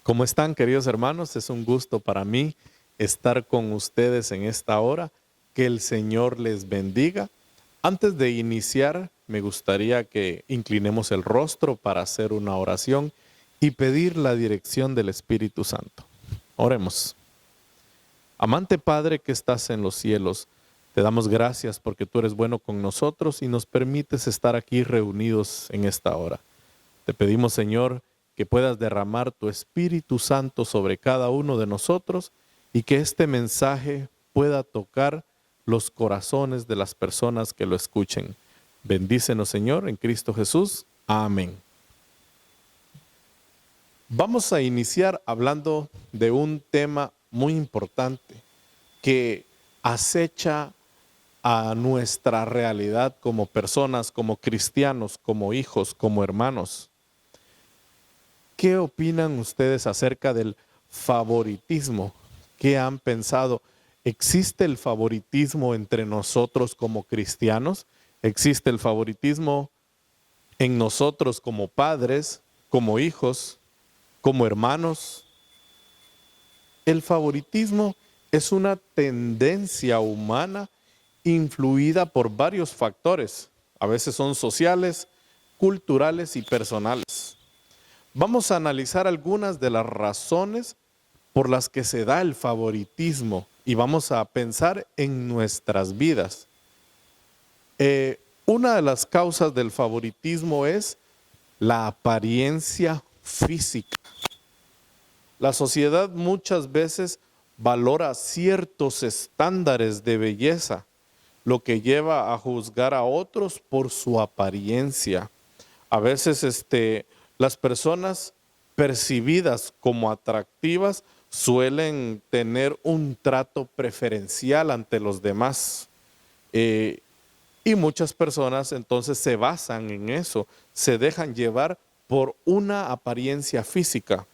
¿Cómo están, queridos hermanos? Es un gusto para mí estar con ustedes en esta hora. Que el Señor les bendiga. Antes de iniciar, me gustaría que inclinemos el rostro para hacer una oración y pedir la dirección del Espíritu Santo. Oremos. Amante Padre que estás en los cielos, te damos gracias porque tú eres bueno con nosotros y nos permites estar aquí reunidos en esta hora. Te pedimos, Señor, que puedas derramar tu Espíritu Santo sobre cada uno de nosotros y que este mensaje pueda tocar los corazones de las personas que lo escuchen. Bendícenos, Señor, en Cristo Jesús. Amén. Vamos a iniciar hablando de un tema muy importante que acecha a nuestra realidad como personas, como cristianos, como hijos, como hermanos. ¿Qué opinan ustedes acerca del favoritismo? ¿Qué han pensado? ¿Existe el favoritismo entre nosotros como cristianos? ¿Existe el favoritismo en nosotros como padres, como hijos, como hermanos? El favoritismo es una tendencia humana influida por varios factores. A veces son sociales, culturales y personales. Vamos a analizar algunas de las razones por las que se da el favoritismo y vamos a pensar en nuestras vidas. Una de las causas del favoritismo es la apariencia física. La sociedad muchas veces valora ciertos estándares de belleza, lo que lleva a juzgar a otros por su apariencia. A veces las personas percibidas como atractivas suelen tener un trato preferencial ante los demás. Y muchas personas entonces se basan en eso, se dejan llevar por una apariencia física.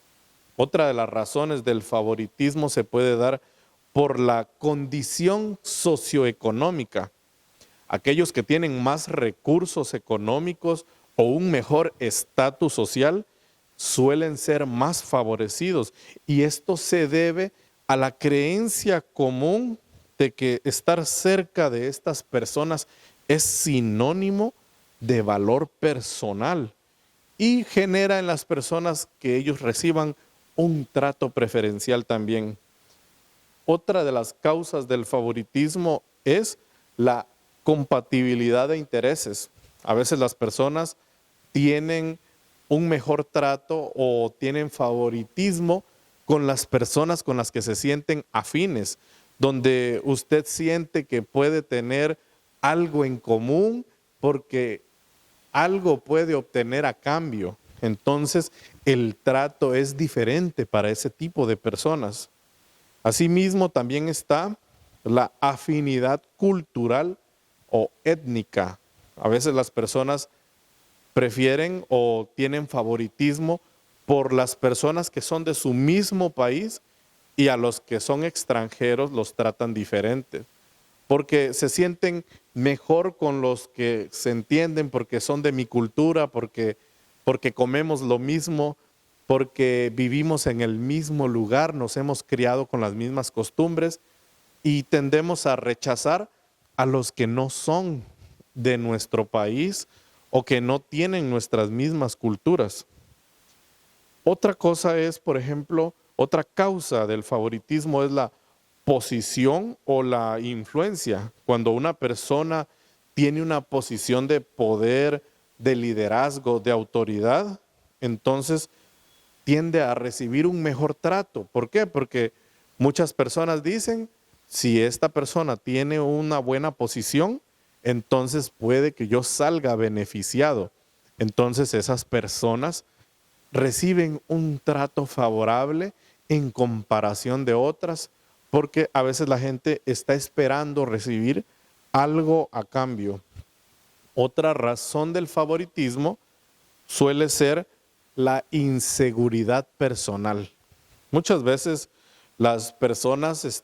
Otra de las razones del favoritismo se puede dar por la condición socioeconómica. Aquellos que tienen más recursos económicos o un mejor estatus social suelen ser más favorecidos. Y esto se debe a la creencia común de que estar cerca de estas personas es sinónimo de valor personal y genera en las personas que ellos reciban un trato preferencial también. Otra de las causas del favoritismo es la compatibilidad de intereses. A veces las personas tienen un mejor trato o tienen favoritismo con las personas con las que se sienten afines, donde usted siente que puede tener algo en común porque algo puede obtener a cambio. Entonces, el trato es diferente para ese tipo de personas. Asimismo, también está la afinidad cultural o étnica. A veces las personas prefieren o tienen favoritismo por las personas que son de su mismo país y a los que son extranjeros los tratan diferente, porque se sienten mejor con los que se entienden, porque son de mi cultura, porque comemos lo mismo, porque vivimos en el mismo lugar, nos hemos criado con las mismas costumbres y tendemos a rechazar a los que no son de nuestro país o que no tienen nuestras mismas culturas. Otra cosa es, por ejemplo, otra causa del favoritismo es la posición o la influencia. Cuando una persona tiene una posición de poder, de liderazgo, de autoridad, entonces tiende a recibir un mejor trato. ¿Por qué? Porque muchas personas dicen, si esta persona tiene una buena posición, entonces puede que yo salga beneficiado. Entonces esas personas reciben un trato favorable en comparación de otras, porque a veces la gente está esperando recibir algo a cambio. Otra razón del favoritismo suele ser la inseguridad personal. Muchas veces las personas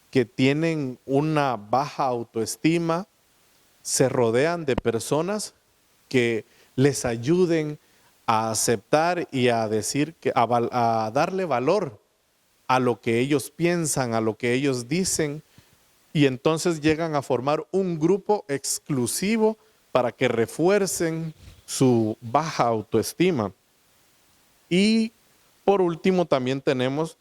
que tienen una baja autoestima se rodean de personas que les ayuden a aceptar y a decir a darle valor a lo que ellos piensan, a lo que ellos dicen, y entonces llegan a formar un grupo exclusivo para que refuercen su baja autoestima. Y por último también tenemos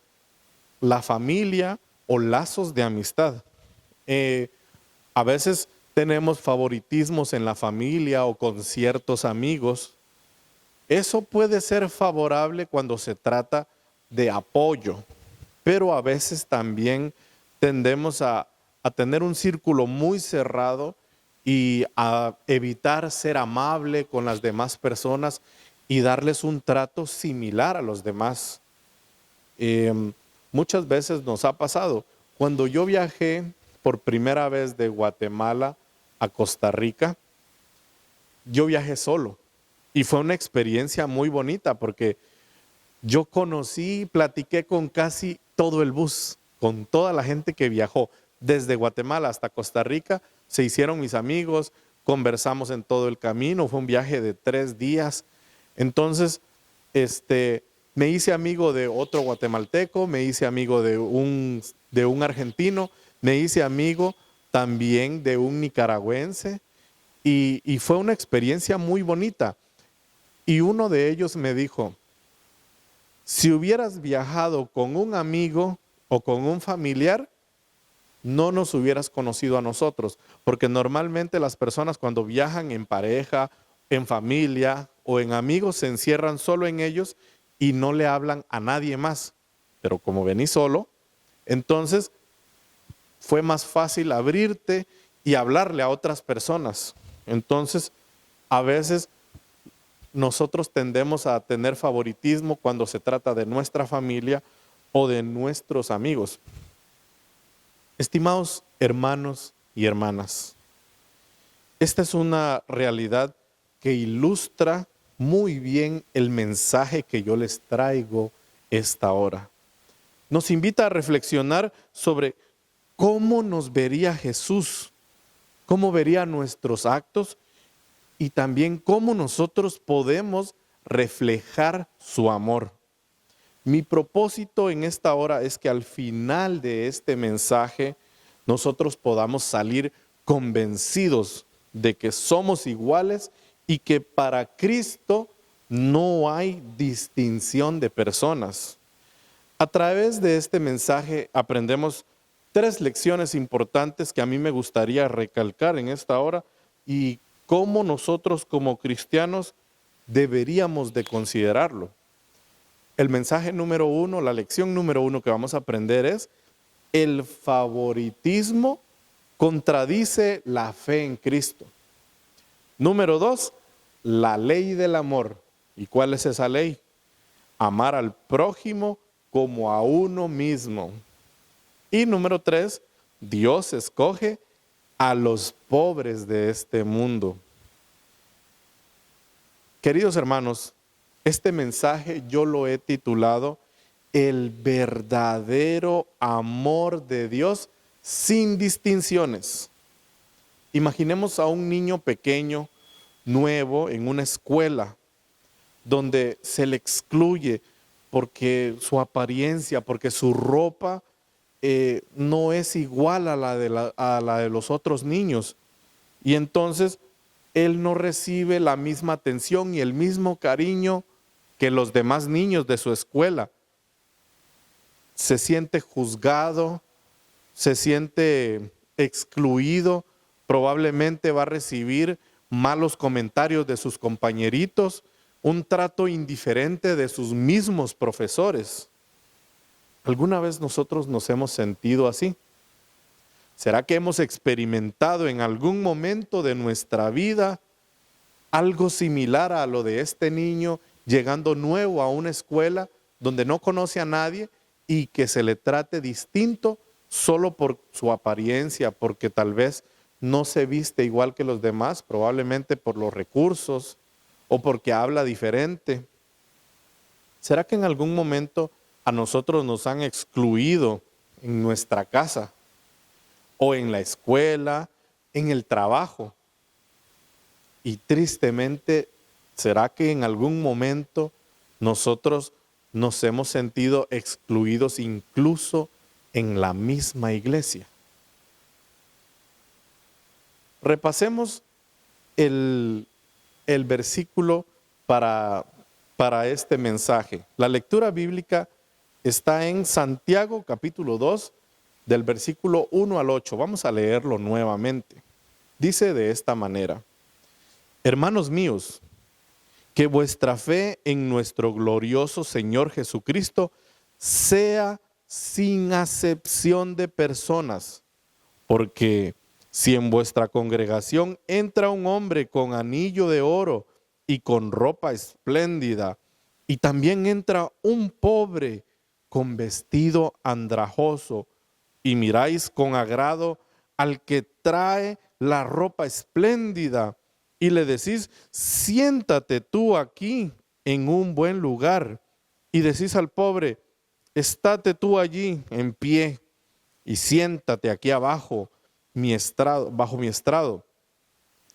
la familia o lazos de amistad. A veces tenemos favoritismos en la familia o con ciertos amigos. Eso puede ser favorable cuando se trata de apoyo, pero a veces también tendemos a tener un círculo muy cerrado y a evitar ser amable con las demás personas y darles un trato similar a los demás. Muchas veces nos ha pasado. Cuando yo viajé por primera vez de Guatemala a Costa Rica, yo viajé solo y fue una experiencia muy bonita porque yo conocí, platiqué con casi todo el bus, con toda la gente que viajó desde Guatemala hasta Costa Rica. Se hicieron mis amigos, conversamos en todo el camino, fue un viaje de 3 días. Entonces, me hice amigo de otro guatemalteco, me hice amigo de un argentino, me hice amigo también de un nicaragüense y fue una experiencia muy bonita. Y uno de ellos me dijo, si hubieras viajado con un amigo o con un familiar, no nos hubieras conocido a nosotros, porque normalmente las personas cuando viajan en pareja, en familia o en amigos se encierran solo en ellos y no le hablan a nadie más. Pero como venís solo, entonces fue más fácil abrirte y hablarle a otras personas. Entonces, a veces nosotros tendemos a tener favoritismo cuando se trata de nuestra familia o de nuestros amigos. Estimados hermanos y hermanas, esta es una realidad que ilustra muy bien el mensaje que yo les traigo esta hora. Nos invita a reflexionar sobre cómo nos vería Jesús, cómo vería nuestros actos y también cómo nosotros podemos reflejar su amor. Mi propósito en esta hora es que al final de este mensaje nosotros podamos salir convencidos de que somos iguales y que para Cristo no hay distinción de personas. A través de este mensaje aprendemos 3 lecciones importantes que a mí me gustaría recalcar en esta hora y cómo nosotros como cristianos deberíamos de considerarlo. El mensaje número 1, la lección número 1 que vamos a aprender es: el favoritismo contradice la fe en Cristo. Número 2, la ley del amor. ¿Y cuál es esa ley? Amar al prójimo como a uno mismo. Y número 3, Dios escoge a los pobres de este mundo. Queridos hermanos, este mensaje yo lo he titulado El verdadero amor de Dios sin distinciones. Imaginemos a un niño pequeño, nuevo, en una escuela, donde se le excluye porque su apariencia, porque su ropa no es igual a la de los otros niños. Y entonces él no recibe la misma atención y el mismo cariño que los demás niños de su escuela. Se siente juzgado, se siente excluido, probablemente va a recibir malos comentarios de sus compañeritos, un trato indiferente de sus mismos profesores. ¿Alguna vez nosotros nos hemos sentido así? ¿Será que hemos experimentado en algún momento de nuestra vida algo similar a lo de este niño llegando nuevo a una escuela donde no conoce a nadie y que se le trate distinto solo por su apariencia, porque tal vez no se viste igual que los demás, probablemente por los recursos o porque habla diferente? ¿Será que en algún momento a nosotros nos han excluido en nuestra casa o en la escuela, en el trabajo? Y tristemente ¿Será que en algún momento nosotros nos hemos sentido excluidos incluso en la misma iglesia? Repasemos el versículo para este mensaje. La lectura bíblica está en Santiago capítulo 2, del versículo 1 al 8. Vamos a leerlo nuevamente. Dice de esta manera: Hermanos míos, que vuestra fe en nuestro glorioso Señor Jesucristo sea sin acepción de personas, porque si en vuestra congregación entra un hombre con anillo de oro y con ropa espléndida, y también entra un pobre con vestido andrajoso, y miráis con agrado al que trae la ropa espléndida, y le decís, siéntate tú aquí en un buen lugar, y decís al pobre, estate tú allí en pie, y siéntate aquí abajo, bajo mi estrado.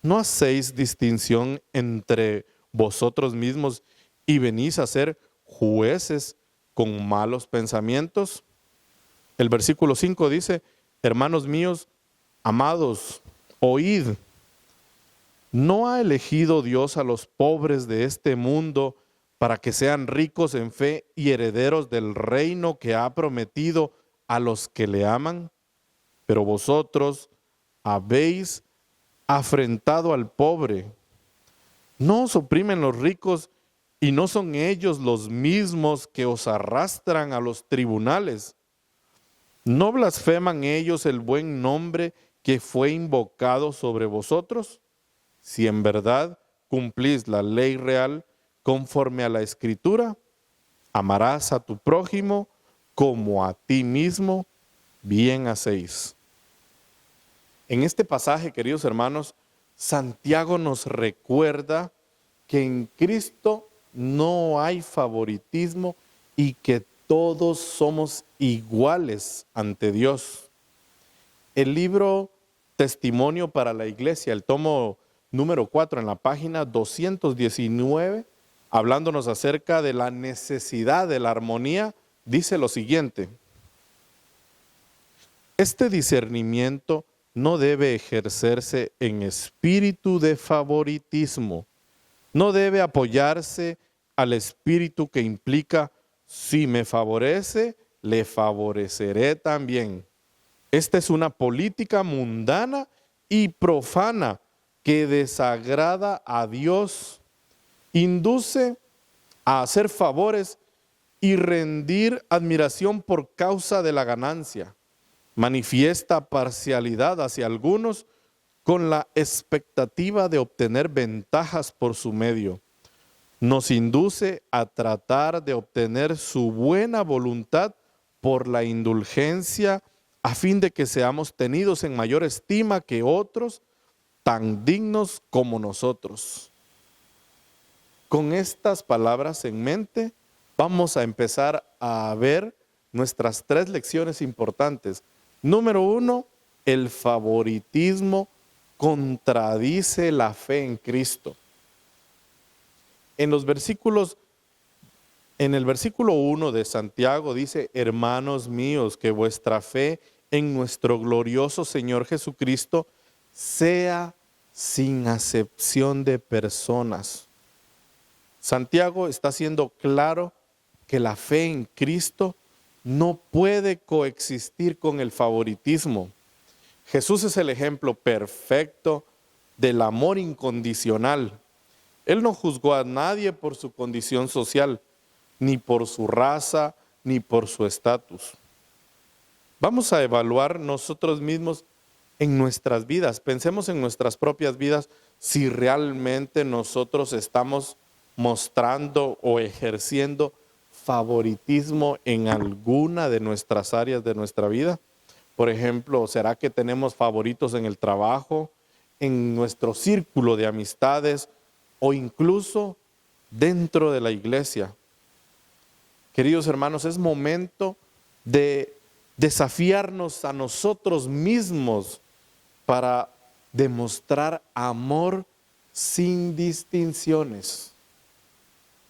¿No hacéis distinción entre vosotros mismos y venís a ser jueces con malos pensamientos? El versículo 5 dice, hermanos míos, amados, oíd. ¿No ha elegido Dios a los pobres de este mundo para que sean ricos en fe y herederos del reino que ha prometido a los que le aman? Pero vosotros habéis afrentado al pobre. ¿No os oprimen los ricos y no son ellos los mismos que os arrastran a los tribunales? ¿No blasfeman ellos el buen nombre que fue invocado sobre vosotros? Si en verdad cumplís la ley real conforme a la Escritura, amarás a tu prójimo como a ti mismo, bien hacéis. En este pasaje, queridos hermanos, Santiago nos recuerda que en Cristo no hay favoritismo y que todos somos iguales ante Dios. El libro Testimonio para la Iglesia, el tomo número 4, en la página 219, hablándonos acerca de la necesidad de la armonía, dice lo siguiente: este discernimiento no debe ejercerse en espíritu de favoritismo, no debe apoyarse al espíritu que implica, si me favorece, le favoreceré también. Esta es una política mundana y profana que desagrada a Dios, induce a hacer favores y rendir admiración por causa de la ganancia. Manifiesta parcialidad hacia algunos con la expectativa de obtener ventajas por su medio. Nos induce a tratar de obtener su buena voluntad por la indulgencia a fin de que seamos tenidos en mayor estima que otros tan dignos como nosotros. Con estas palabras en mente, vamos a empezar a ver nuestras 3 lecciones importantes. Número 1, el favoritismo contradice la fe en Cristo. En el versículo 1 de Santiago dice, hermanos míos, que vuestra fe en nuestro glorioso Señor Jesucristo sea sin acepción de personas. Santiago está haciendo claro que la fe en Cristo no puede coexistir con el favoritismo. Jesús es el ejemplo perfecto del amor incondicional. Él no juzgó a nadie por su condición social, ni por su raza, ni por su estatus. Vamos a evaluar nosotros mismos en nuestras vidas. Pensemos en nuestras propias vidas si realmente nosotros estamos mostrando o ejerciendo favoritismo en alguna de nuestras áreas de nuestra vida. Por ejemplo, ¿será que tenemos favoritos en el trabajo, en nuestro círculo de amistades o incluso dentro de la iglesia? Queridos hermanos, es momento de desafiarnos a nosotros mismos para demostrar amor sin distinciones.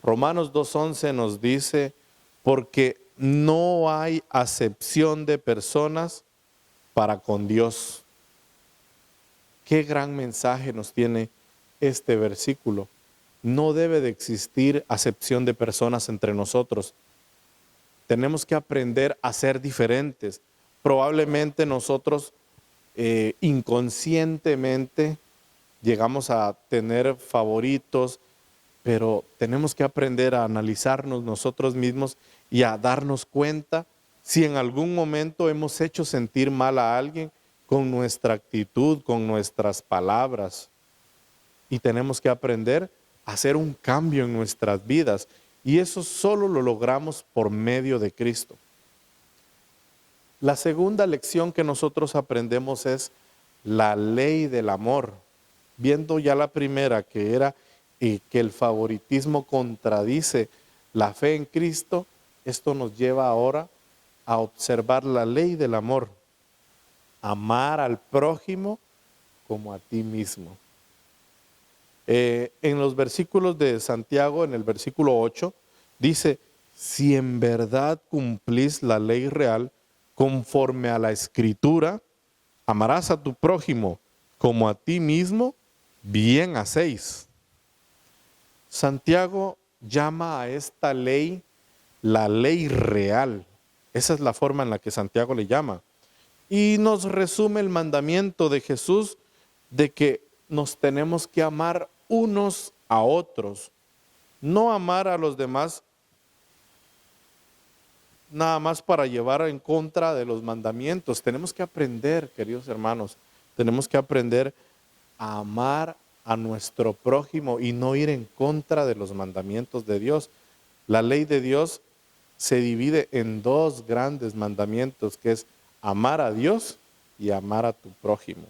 Romanos 2:11 nos dice, porque no hay acepción de personas para con Dios. Qué gran mensaje nos tiene este versículo. No debe de existir acepción de personas entre nosotros. Tenemos que aprender a ser diferentes. Probablemente nosotros inconscientemente llegamos a tener favoritos, pero tenemos que aprender a analizarnos nosotros mismos y a darnos cuenta si en algún momento hemos hecho sentir mal a alguien con nuestra actitud, con nuestras palabras. Y tenemos que aprender a hacer un cambio en nuestras vidas. Y eso solo lo logramos por medio de Cristo. La segunda lección que nosotros aprendemos es la ley del amor. Viendo ya la primera, que era que el favoritismo contradice la fe en Cristo, esto nos lleva ahora a observar la ley del amor. Amar al prójimo como a ti mismo. En los versículos de Santiago, en el versículo 8, dice, si en verdad cumplís la ley real, conforme a la Escritura, amarás a tu prójimo como a ti mismo, bien hacéis. Santiago llama a esta ley la ley real. Esa es la forma en la que Santiago le llama. Y nos resume el mandamiento de Jesús de que nos tenemos que amar unos a otros. No amar a los demás nada más para llevar en contra de los mandamientos. Tenemos que aprender, queridos hermanos, tenemos que aprender a amar a nuestro prójimo y no ir en contra de los mandamientos de Dios. La ley de Dios se divide en dos grandes mandamientos, que es amar a Dios y amar a tu prójimo.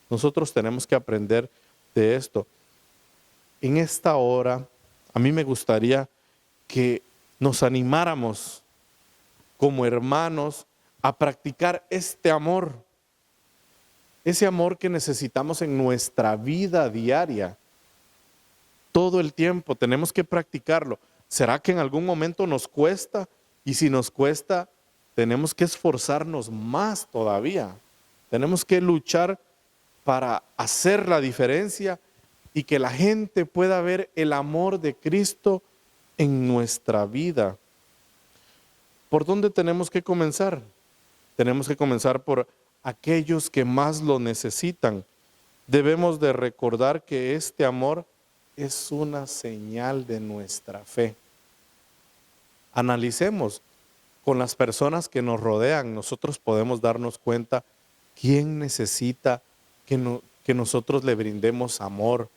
Nosotros tenemos que aprender de esto. En esta hora, a mí me gustaría que nos animáramos como hermanos a practicar este amor. Ese amor que necesitamos en nuestra vida diaria. Todo el tiempo tenemos que practicarlo. ¿Será que en algún momento nos cuesta? Y si nos cuesta, tenemos que esforzarnos más todavía. Tenemos que luchar para hacer la diferencia y que la gente pueda ver el amor de Cristo en nuestra vida. ¿Por dónde tenemos que comenzar? Tenemos que comenzar por aquellos que más lo necesitan. Debemos de recordar que este amor es una señal de nuestra fe. Analicemos con las personas que nos rodean. Nosotros podemos darnos cuenta quién necesita que nosotros le brindemos amor,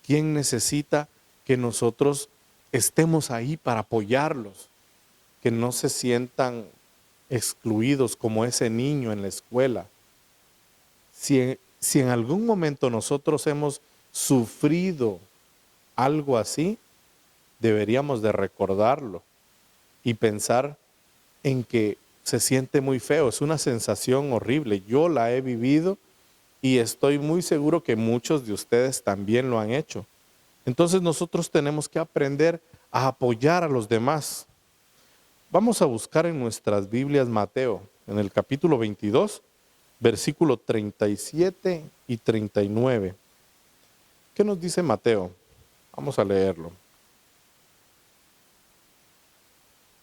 quién necesita que nosotros estemos ahí para apoyarlos, que no se sientan excluidos como ese niño en la escuela. Si en algún momento nosotros hemos sufrido algo así, deberíamos de recordarlo y pensar en que se siente muy feo, es una sensación horrible. Yo la he vivido y estoy muy seguro que muchos de ustedes también lo han hecho. Entonces nosotros tenemos que aprender a apoyar a los demás. Vamos a buscar en nuestras Biblias Mateo, en el capítulo 22, versículo 37 y 39. ¿Qué nos dice Mateo? Vamos a leerlo.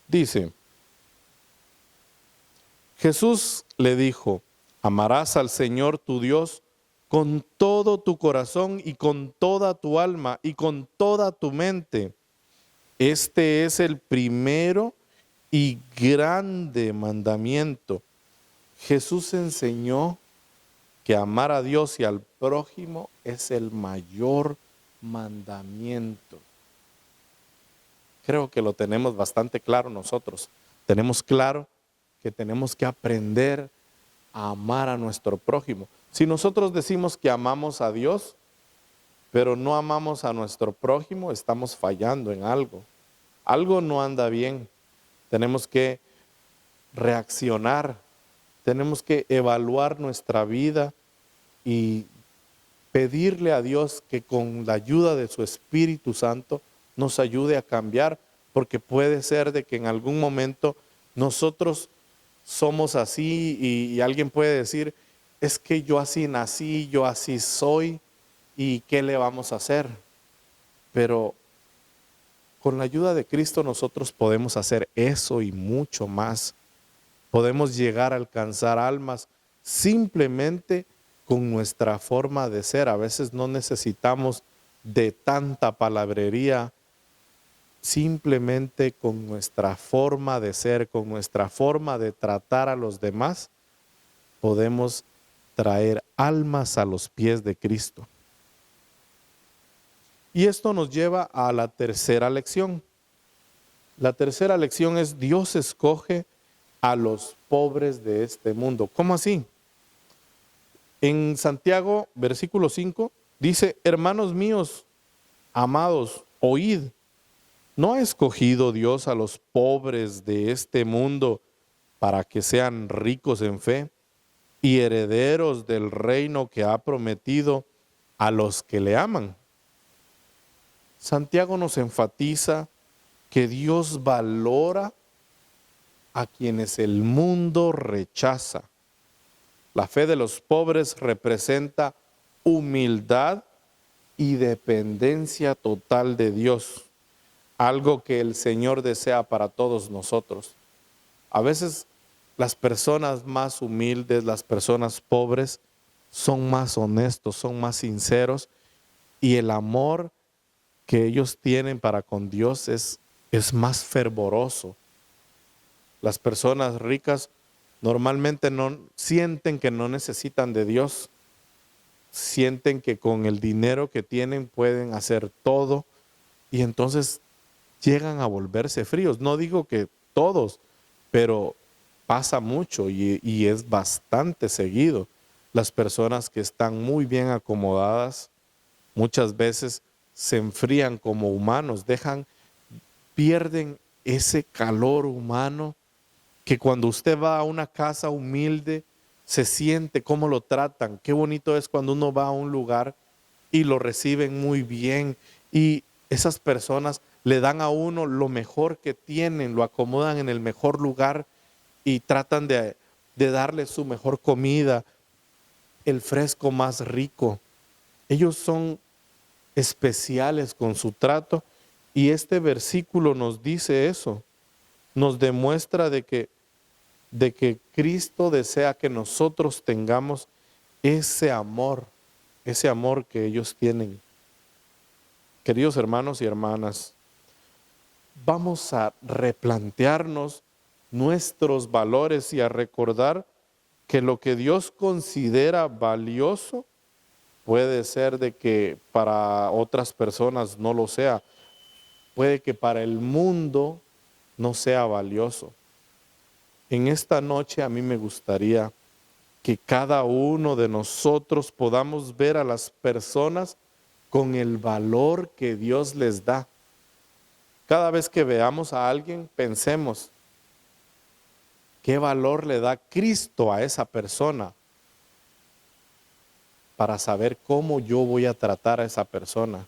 Dice, Jesús le dijo, amarás al Señor tu Dios con todo tu corazón y con toda tu alma y con toda tu mente. Este es el primero y grande mandamiento. Jesús enseñó que amar a Dios y al prójimo es el mayor mandamiento. Creo que lo tenemos bastante claro nosotros. Tenemos claro que tenemos que aprender a amar a nuestro prójimo. Si nosotros decimos que amamos a Dios, pero no amamos a nuestro prójimo, estamos fallando en algo. Algo no anda bien. Tenemos que reaccionar. Tenemos que evaluar nuestra vida y pedirle a Dios que con la ayuda de su Espíritu Santo nos ayude a cambiar, porque puede ser de que en algún momento nosotros somos así y alguien puede decir, es que yo así nací, yo así soy, ¿y qué le vamos a hacer? Pero con la ayuda de Cristo nosotros podemos hacer eso y mucho más. Podemos llegar a alcanzar almas simplemente con nuestra forma de ser. A veces no necesitamos de tanta palabrería, simplemente con nuestra forma de ser, con nuestra forma de tratar a los demás, podemos traer almas a los pies de Cristo. Y esto nos lleva a la tercera lección. La tercera lección es: Dios escoge a los pobres de este mundo. ¿Cómo así? En Santiago, versículo 5, dice: hermanos míos, amados, oíd. ¿No ha escogido Dios a los pobres de este mundo para que sean ricos en fe y herederos del reino que ha prometido a los que le aman? Santiago nos enfatiza que Dios valora a quienes el mundo rechaza. La fe de los pobres representa humildad y dependencia total de Dios, algo que el Señor desea para todos nosotros. A veces las personas más humildes, las personas pobres, son más honestos, son más sinceros, y el amor que ellos tienen para con Dios es más fervoroso. Las personas ricas normalmente no sienten que no necesitan de Dios, sienten que con el dinero que tienen pueden hacer todo, y entonces llegan a volverse fríos. No digo que todos, pero pasa mucho y es bastante seguido. Las personas que están muy bien acomodadas muchas veces se enfrían como humanos, pierden ese calor humano que cuando usted va a una casa humilde se siente cómo lo tratan. Qué bonito es cuando uno va a un lugar y lo reciben muy bien, y esas personas le dan a uno lo mejor que tienen, lo acomodan en el mejor lugar y tratan de darle su mejor comida, el fresco más rico. Ellos son especiales con su trato, y este versículo nos dice eso, nos demuestra de que Cristo desea que nosotros tengamos ese amor que ellos tienen. Queridos hermanos y hermanas, vamos a replantearnos nuestros valores y a recordar que lo que Dios considera valioso puede ser de que para otras personas no lo sea. Puede que para el mundo no sea valioso. En esta noche a mí me gustaría que cada uno de nosotros podamos ver a las personas con el valor que Dios les da. Cada vez que veamos a alguien, pensemos, ¿qué valor le da Cristo a esa persona? Para saber cómo yo voy a tratar a esa persona.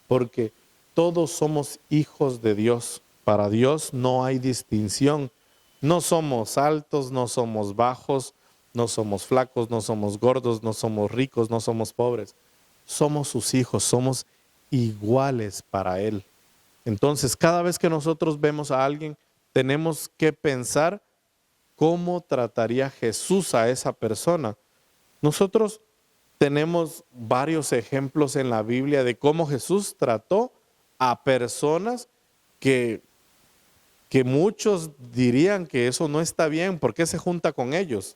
Porque todos somos hijos de Dios. Para Dios no hay distinción. No somos altos, no somos bajos, no somos flacos, no somos gordos, no somos ricos, no somos pobres. Somos sus hijos, somos iguales para Él. Entonces, cada vez que nosotros vemos a alguien, tenemos que pensar cómo trataría Jesús a esa persona. Nosotros tenemos varios ejemplos en la Biblia de cómo Jesús trató a personas que muchos dirían que eso no está bien. ¿Por qué se junta con ellos?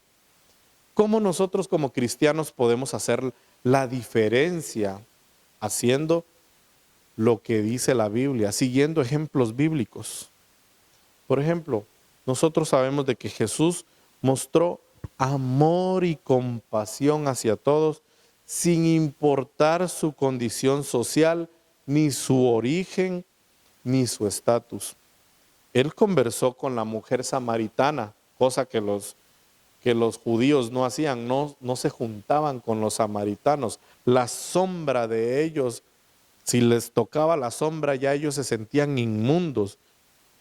¿Cómo nosotros como cristianos podemos hacer la diferencia haciendo lo que dice la Biblia, siguiendo ejemplos bíblicos? Por ejemplo, nosotros sabemos de que Jesús mostró amor y compasión hacia todos, sin importar su condición social, ni su origen, ni su estatus. Él conversó con la mujer samaritana, cosa que los que los judíos no hacían, no se juntaban con los samaritanos. La sombra de ellos, si les tocaba la sombra, ya ellos se sentían inmundos.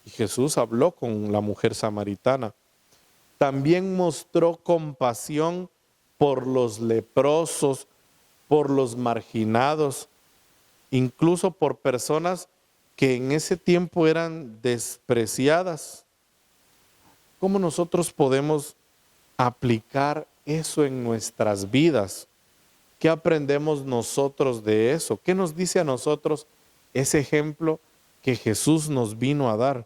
Y Jesús habló con la mujer samaritana. También mostró compasión por los leprosos, por los marginados, incluso por personas que en ese tiempo eran despreciadas. ¿Cómo nosotros podemos aplicar eso en nuestras vidas? ¿Qué aprendemos nosotros de eso? ¿Qué nos dice a nosotros ese ejemplo que Jesús nos vino a dar?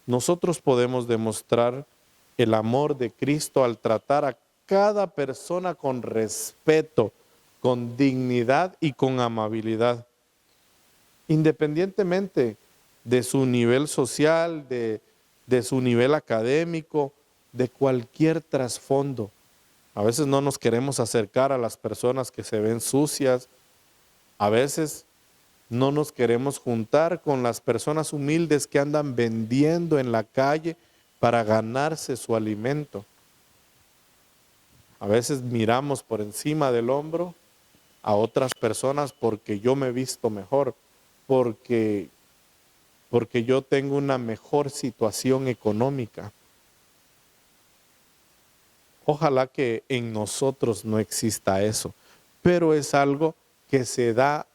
Nosotros podemos demostrar el amor de Cristo al tratar a cada persona con respeto, con dignidad y con amabilidad, independientemente de su nivel social, de su nivel académico, de cualquier trasfondo. A veces no nos queremos acercar a las personas que se ven sucias. A veces no nos queremos juntar con las personas humildes que andan vendiendo en la calle para ganarse su alimento. A veces miramos por encima del hombro a otras personas porque yo me he visto mejor, porque yo tengo una mejor situación económica. Ojalá que en nosotros no exista eso, pero es algo que se da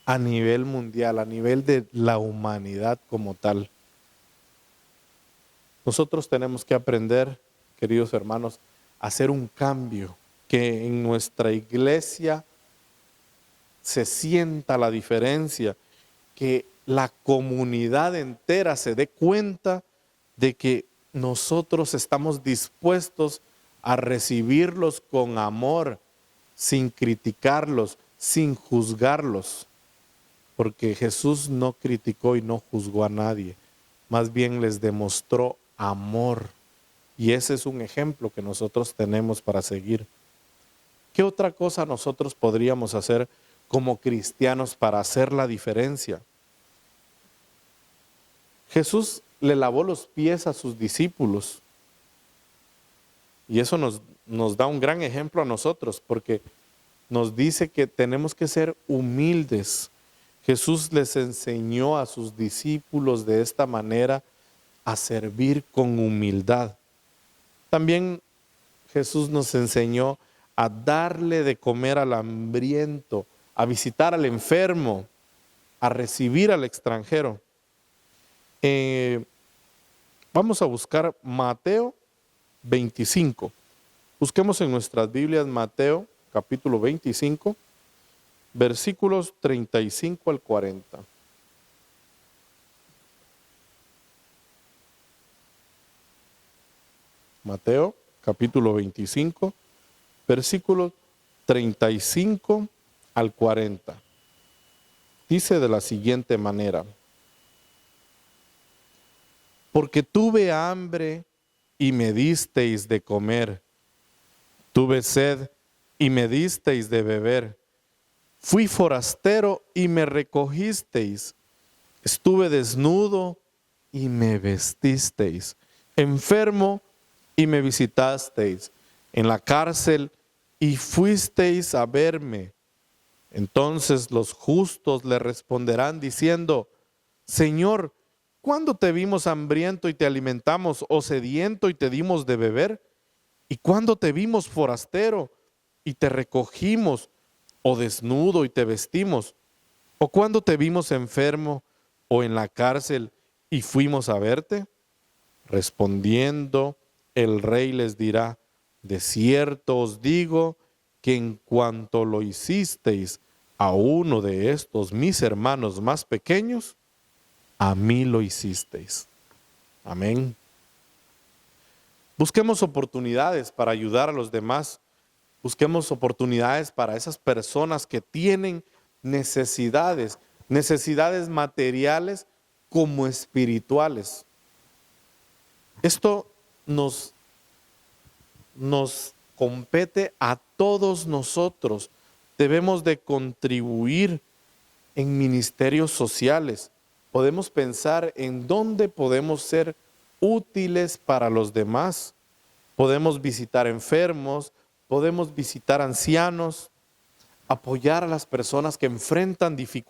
a nivel mundial, a nivel de la humanidad como tal. Nosotros tenemos que aprender, queridos hermanos, a hacer un cambio, que en nuestra iglesia se sienta la diferencia, que la comunidad entera se dé cuenta de que nosotros estamos dispuestos a recibirlos con amor, sin criticarlos, sin juzgarlos. Porque Jesús no criticó y no juzgó a nadie, más bien les demostró amor. Y ese es un ejemplo que nosotros tenemos para seguir. ¿Qué otra cosa nosotros podríamos hacer como cristianos para hacer la diferencia? Jesús le lavó los pies a sus discípulos. Y eso nos da un gran ejemplo a nosotros, porque nos dice que tenemos que ser humildes. Jesús les enseñó a sus discípulos de esta manera a servir con humildad. También Jesús nos enseñó a darle de comer al hambriento, a visitar al enfermo, a recibir al extranjero. Vamos a buscar Mateo 25. Busquemos en nuestras Biblias Mateo capítulo 25, versículos 35 al 40. Mateo capítulo 25, versículos 35 al 40. Dice de la siguiente manera: porque tuve hambre y me disteis de comer, tuve sed y me disteis de beber, fui forastero y me recogisteis, estuve desnudo y me vestisteis, enfermo y me visitasteis, en la cárcel y fuisteis a verme. Entonces los justos le responderán diciendo: Señor, ¿cuándo te vimos hambriento y te alimentamos, o sediento y te dimos de beber? ¿Y cuándo te vimos forastero y te recogimos, o desnudo y te vestimos? ¿O cuándo te vimos enfermo o en la cárcel y fuimos a verte? Respondiendo, el rey les dirá: de cierto os digo que en cuanto lo hicisteis a uno de estos mis hermanos más pequeños, a mí lo hicisteis. Amén. Busquemos oportunidades para ayudar a los demás. Busquemos oportunidades para esas personas que tienen necesidades materiales como espirituales. Esto nos compete a todos nosotros. Debemos de contribuir en ministerios sociales. Podemos pensar en dónde podemos ser útiles para los demás. Podemos visitar enfermos, podemos visitar ancianos, apoyar a las personas que enfrentan dificultades